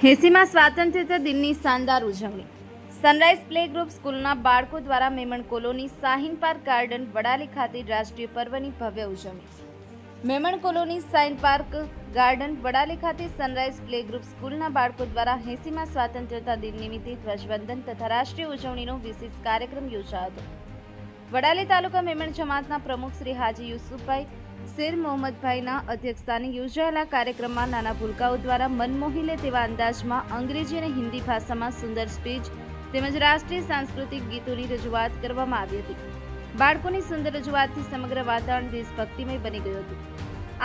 80માં સ્વાતંત્ર્ય દિનની શાનદાર ઉજવણી. સનરાઈઝ પ્લે ગ્રુપ સ્કૂલના બાળકો દ્વારા મેમણ કોલોની શાહીન પાર્ક ગાર્ડન વડાલી ખાતે રાષ્ટ્રીય પર્વની ભવ્ય ઉજવણી. મેમણ કોલોની શાહીન પાર્ક ગાર્ડન વડાલી ખાતે સનરાઈઝ પ્લે ગ્રુપ સ્કૂલના બાળકો દ્વારા 80માં સ્વાતંત્ર્યતા દિન નિમિત્તે ધ્વજવંદન તથા રાષ્ટ્રીય ઉજવણીનો વિશેષ કાર્યક્રમ યોજાયો હતો. વડાલી તાલુકા મેમણ જમાતના પ્રમુખ શ્રી હાજી યુસુફભાઈ શેર મોહમ્મદભાઈના અધ્યક્ષસ્થાને યોજાયેલા કાર્યક્રમમાં નાના ભૂલકાઓ દ્વારા મન મોહી લે તેવા અંદાજમાં અંગ્રેજી અને હિન્દી ભાષામાં સુંદર સ્પીચ તેમજ રાષ્ટ્રીય સાંસ્કૃતિક ગીતોની રજૂઆત કરવામાં આવી હતી. બાળકોની સુંદર રજૂઆતથી સમગ્ર વાતાવરણ દેશભક્તિમય બની ગયું હતું.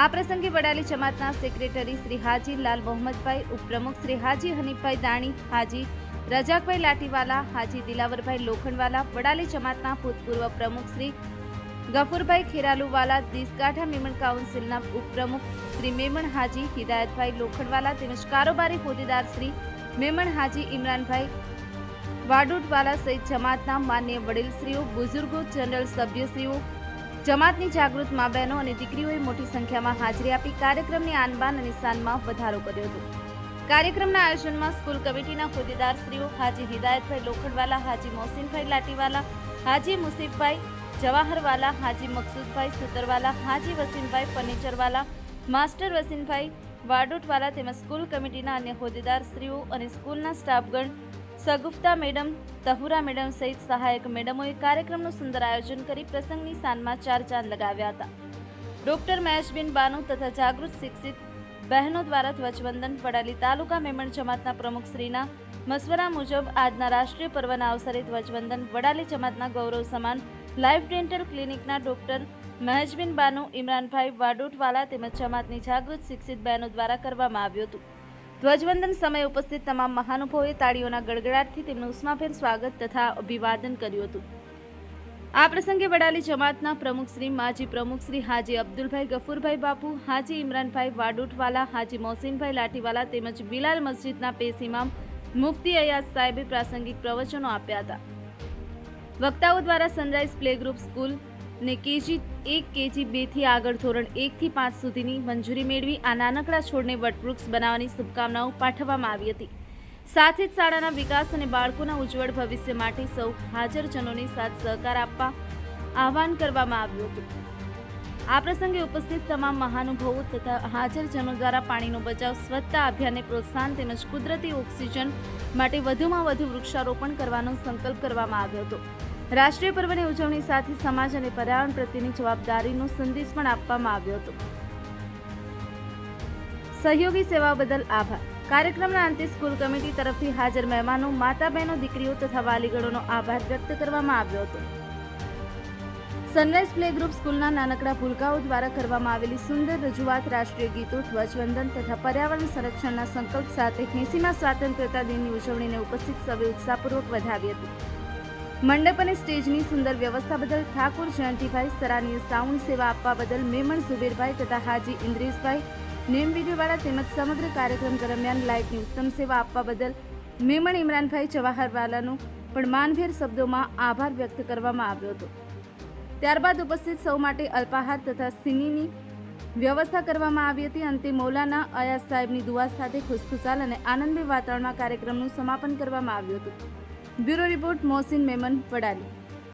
આ પ્રસંગે વડાલી જમાતના સેક્રેટરી શ્રી હાજી લાલ મોહમ્મદભાઈ, ઉપપ્રમુખ શ્રી હાજી હનીફભાઈ દાણી, હાજી રજાકભાઈ લાઠીવાલા, હાજી દિલાવરભાઈ લોખંડવાલા, વડાલી જમાતના ભૂતપૂર્વ પ્રમુખ શ્રી ગફુરભાઈ ખેરાલુવાલા, દીસગાંઠા મેમણ કાઉન્સિલના ઉપપ્રમુખ શ્રી મેમણ હાજી હિદાયતભાઈ લોખંડવાલા તેમજ કારોબારી હોદ્દેદાર શ્રી મેમણ હાજી ઇમરાનભાઈ વાડુટવાલા સહિત જમાતના માન્ય વડીલશ્રીઓ, બુઝુર્ગો, જનરલ સભ્યશ્રીઓ, જમાતની જાગૃત મા બહેનો અને દીકરીઓએ મોટી સંખ્યામાં હાજરી આપી કાર્યક્રમની આનબાન અને શાનમાં વધારો કર્યો હતો. કાર્યક્રમના આયોજનમાં સ્કૂલ કમિટીના હોદ્દેદારશ્રીઓ હાજી હિદાયતભાઈ લોખંડવાલા, હાજી મોહસિનભાઈ લાઠીવાલા, હાજી મુસીફભાઈ જવાહરવાલા, હાજી મકસૂદભાઈ સુતરવાલા, હાજી વસીમભાઈ ફર્નિચરવાલા, માસ્ટર વસીમભાઈ વાડોટવાલા તેમજ સ્કૂલ કમિટીના અન્ય હોદ્દેદારશ્રીઓ અને સ્કૂલના સ્ટાફગણ, સગુફતા મેડમ, તહુરા મેડમ સહિત સહાયક મેડમોએ કાર્યક્રમનું સુંદર આયોજન કરી પ્રસંગની શાનમાં ચાર ચાંદ લગાવ્યા હતા. ડોક્ટર મહેશબેન બાનુ તથા જાગૃત શિક્ષિત બહેનો દ્વારા ધ્વજવંદન. વડાલી તાલુકા મેમણ જમાતના પ્રમુખશ્રીના મશવરા મુજબ આજના રાષ્ટ્રીય પર્વના અવસરે ધ્વજવંદન વડાલી જમાતના ગૌરવ સમાન લાઈફ ડેન્ટલ ક્લિનિકના ડોક્ટર મહેશબેન બાનુ, ઇમરાનભાઈ વાડોટવાલા તેમજ જમાતની જાગૃત શિક્ષિત બહેનો દ્વારા કરવામાં આવ્યું હતું. ધ્વજવંદન સમયે ઉપસ્થિત તમામ મહાનુભાવોએ તાળીઓના ગડગડાટથી તેમનું ઉષ્માભેર સ્વાગત તથા અભિવાદન કર્યું હતું. આ પ્રસંગે વડાલી જમાતના પ્રમુખશ્રી, માજી પ્રમુખશ્રી હાજી અબ્દુલભાઈ ગફુરભાઈ બાપુ, હાજી ઇમરાનભાઈ વાડોટવાલા, હાજી મોહસિનભાઈ લાઠીવાલા તેમજ બિલાલ મસ્જિદના પેશ ઇમામ મુફ્તી અયાઝ સાહેબે પ્રાસંગિક પ્રવચનો આપ્યા હતા. વક્તાઓ દ્વારા સનરાઈઝ પ્લે ગ્રુપ સ્કૂલને કેજી 1, કેજી 2 થી આગળ ધોરણ 1 થી 5 સુધીની મંજૂરી મેળવી આ નાનકડા છોડને વટવૃક્ષ બનાવવાની શુભકામનાઓ પાઠવવામાં આવી હતી. સાથે જ શાળાના વિકાસ અને બાળકોના ઉજ્જવળ ભવિષ્ય માટે સૌ હાજરજનોને સાથ સહકાર આપવા આહવાન કરવામાં આવ્યું હતું. આ પ્રસંગે ઉપસ્થિત તમામ મહાનુભાવો તથા હાજરજનો દ્વારા પાણીનો બચાવ, સ્વચ્છતા અભિયાનને પ્રોત્સાહન તેમજ કુદરતી ઓક્સિજન માટે વધુમાં વધુ વૃક્ષારોપણ કરવાનો સંકલ્પ કરવામાં આવ્યો હતો. રાષ્ટ્રીય પર્વની ઉજવણી સાથે સમાજ અને પર્યાવરણ પ્રત્યેની જવાબદારીનો સંદેશ પણ આપવામાં આવ્યો હતો. સહયોગી સેવા બદલ આભાર. કાર્યક્રમના અંતે સ્કૂલ કમિટી તરફથી હાજર મહેમાનો, માતા બહેનો, દીકરીઓ તથા વાલીગણોનો આભાર વ્યક્ત કરવામાં આવ્યો હતો. સનરાઈઝ પ્લે ગ્રુપ સ્કૂલના નાનકડા ભૂલકાઓ દ્વારા કરવામાં આવેલી સુંદર રજૂઆત, રાષ્ટ્રીય ગીતો, ધ્વજવંદન તથા પર્યાવરણ સંરક્ષણના સંકલ્પ સાથે 80માં સ્વાતંત્ર્યતા દિનની ઉજવણીને ઉપસ્થિત સૌએ ઉત્સાહપૂર્વક વધાવી હતી. મંડપ અને સ્ટેજની સુંદર વ્યવસ્થા બદલ ઠાકોર જયંતિભાઈ, સરાહનીય સાઉન્ડ સેવા આપવા બદલ મેમણ ઝુબેરભાઈ તથા હાજી ઇન્દ્રેશભાઈ, નેમ વિડીયોવાળા તેમજ સમગ્ર કાર્યક્રમ દરમિયાન લાઇટની ઉત્તમ સેવા આપવા બદલ મેમણ ઇમરાનભાઈ જવાહરવાલાનો પણ માનભેર શબ્દોમાં આભાર વ્યક્ત કરવામાં આવ્યો હતો. ત્યારબાદ ઉપસ્થિત સૌ માટે અલ્પાહાર તથા સિનીની વ્યવસ્થા કરવામાં આવી હતી. અંતે મૌલાના અયાઝ સાહેબની દુઆ સાથે ખુશખુશાલ અને આનંદમય વાતાવરણમાં કાર્યક્રમનું સમાપન કરવામાં આવ્યું હતું. Bureau report, Mohsin Memon, Vadali.